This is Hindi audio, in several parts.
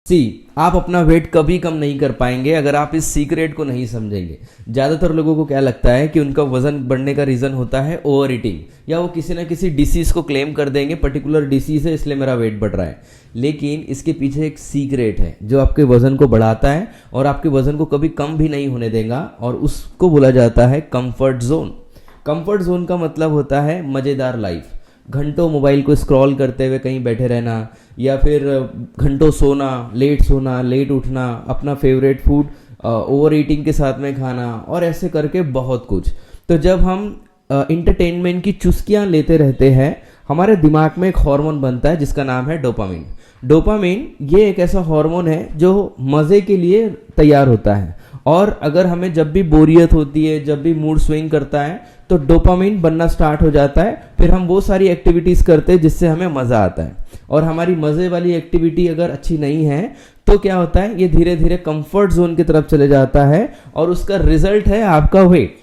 सी, आप अपना वेट कभी कम नहीं कर पाएंगे अगर आप इस सीक्रेट को नहीं समझेंगे। ज़्यादातर लोगों को क्या लगता है कि उनका वजन बढ़ने का रीज़न होता है ओवर ईटिंग, या वो किसी ना किसी डिसीज़ को क्लेम कर देंगे, पर्टिकुलर डिसीज़ है इसलिए मेरा वेट बढ़ रहा है। लेकिन इसके पीछे एक सीक्रेट है जो आपके वजन को बढ़ाता है और आपके वजन को कभी कम भी नहीं होने देगा, और उसको बोला जाता है कंफर्ट जोन। कंफर्ट जोन का मतलब होता है मज़ेदार लाइफ। घंटों मोबाइल को स्क्रॉल करते हुए कहीं बैठे रहना, या फिर घंटों सोना, लेट उठना, अपना फेवरेट फूड ओवर ईटिंग के साथ में खाना, और ऐसे करके बहुत कुछ। तो जब हम इंटरटेनमेंट की चुस्कियां लेते रहते हैं, हमारे दिमाग में एक हार्मोन बनता है जिसका नाम है डोपामिन। डोपामिन ये एक ऐसा हार्मोन है जो मज़े के लिए तैयार होता है, और अगर हमें जब भी बोरियत होती है, जब भी मूड स्विंग करता है, तो डोपामिन बनना स्टार्ट हो जाता है। फिर हम वो सारी एक्टिविटीज़ करते हैं जिससे हमें मज़ा आता है, और हमारी मज़े वाली एक्टिविटी अगर अच्छी नहीं है तो क्या होता है, ये धीरे धीरे कंफर्ट जोन की तरफ चले जाता है, और उसका रिजल्ट है आपका वेट।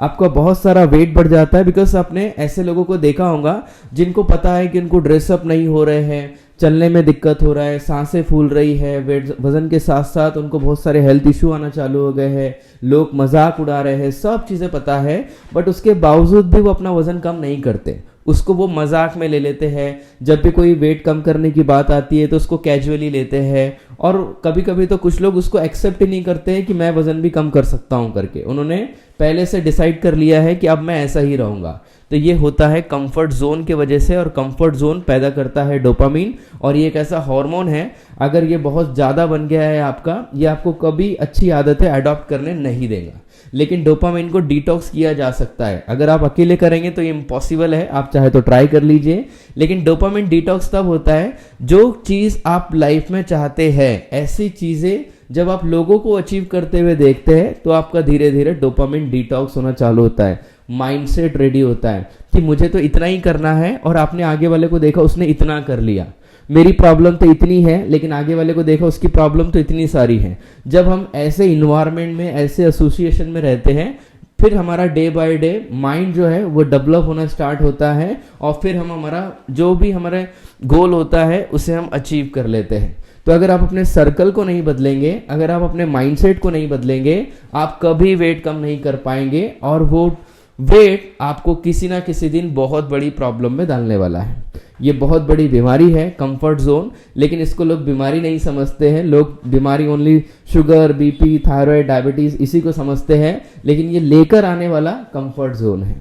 आपका बहुत सारा वेट बढ़ जाता है, बिकॉज आपने ऐसे लोगों को देखा होगा जिनको पता है कि उनको ड्रेसअप नहीं हो रहे हैं, चलने में दिक्कत हो रहा है, सांसें फूल रही है, वेट वजन के साथ साथ उनको बहुत सारे हेल्थ इशू आना चालू हो गए हैं, लोग मजाक उड़ा रहे हैं, सब चीज़ें पता है, बट उसके बावजूद भी वो अपना वजन कम नहीं करते। उसको वो मजाक में ले लेते हैं। जब भी कोई वेट कम करने की बात आती है तो उसको कैजुअली लेते हैं, और कभी कभी तो कुछ लोग उसको एक्सेप्ट ही नहीं करते हैं कि मैं वजन भी कम कर सकता हूं करके। उन्होंने पहले से डिसाइड कर लिया है कि अब मैं ऐसा ही रहूंगा। तो ये होता है कंफर्ट जोन के वजह से, और कंफर्ट जोन पैदा करता है डोपामिन, और ये एक ऐसा हार्मोन है, अगर ये बहुत ज़्यादा बन गया है आपका, ये आपको कभी अच्छी आदतें अडॉप्ट करने नहीं देगा। लेकिन डोपामिन को डिटॉक्स किया जा सकता है। अगर आप अकेले करेंगे तो ये इम्पॉसिबल है, आप चाहे तो ट्राई कर लीजिए। लेकिन डोपामिन डिटॉक्स तब होता है जो चीज़ आप लाइफ में चाहते हैं, ऐसी चीज़ें जब आप लोगों को अचीव करते हुए देखते हैं तो आपका धीरे धीरे डोपामिन डिटॉक्स होना चालू होता है। माइंडसेट रेडी होता है कि मुझे तो इतना ही करना है, और आपने आगे वाले को देखा उसने इतना कर लिया, मेरी प्रॉब्लम तो इतनी है, लेकिन आगे वाले को देखा उसकी प्रॉब्लम तो इतनी सारी है। जब हम ऐसे इन्वायरमेंट में, ऐसे एसोसिएशन में रहते हैं, फिर हमारा डे बाय डे माइंड जो है वो डेवलप होना स्टार्ट होता है, और फिर हम हमारा जो भी हमारा गोल होता है उसे हम अचीव कर लेते हैं। तो अगर आप अपने सर्कल को नहीं बदलेंगे, अगर आप अपने माइंडसेट को नहीं बदलेंगे, आप कभी वेट कम नहीं कर पाएंगे, और वो वेट आपको किसी ना किसी दिन बहुत बड़ी प्रॉब्लम में डालने वाला है। ये बहुत बड़ी बीमारी है कंफर्ट जोन, लेकिन इसको लोग बीमारी नहीं समझते हैं। लोग बीमारी only sugar, BP, thyroid, diabetes इसी को समझते हैं, लेकिन ये लेकर आने वाला कंफर्ट जोन है।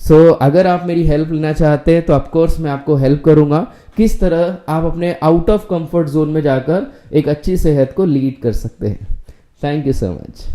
सो अगर आप मेरी हेल्प लेना चाहते हैं तो ऑफकोर्स मैं आपको हेल्प करूंगा किस तरह आप अपने आउट ऑफ कंफर्ट जोन में जाकर एक अच्छी सेहत को लीड कर सकते हैं। Thank you so much.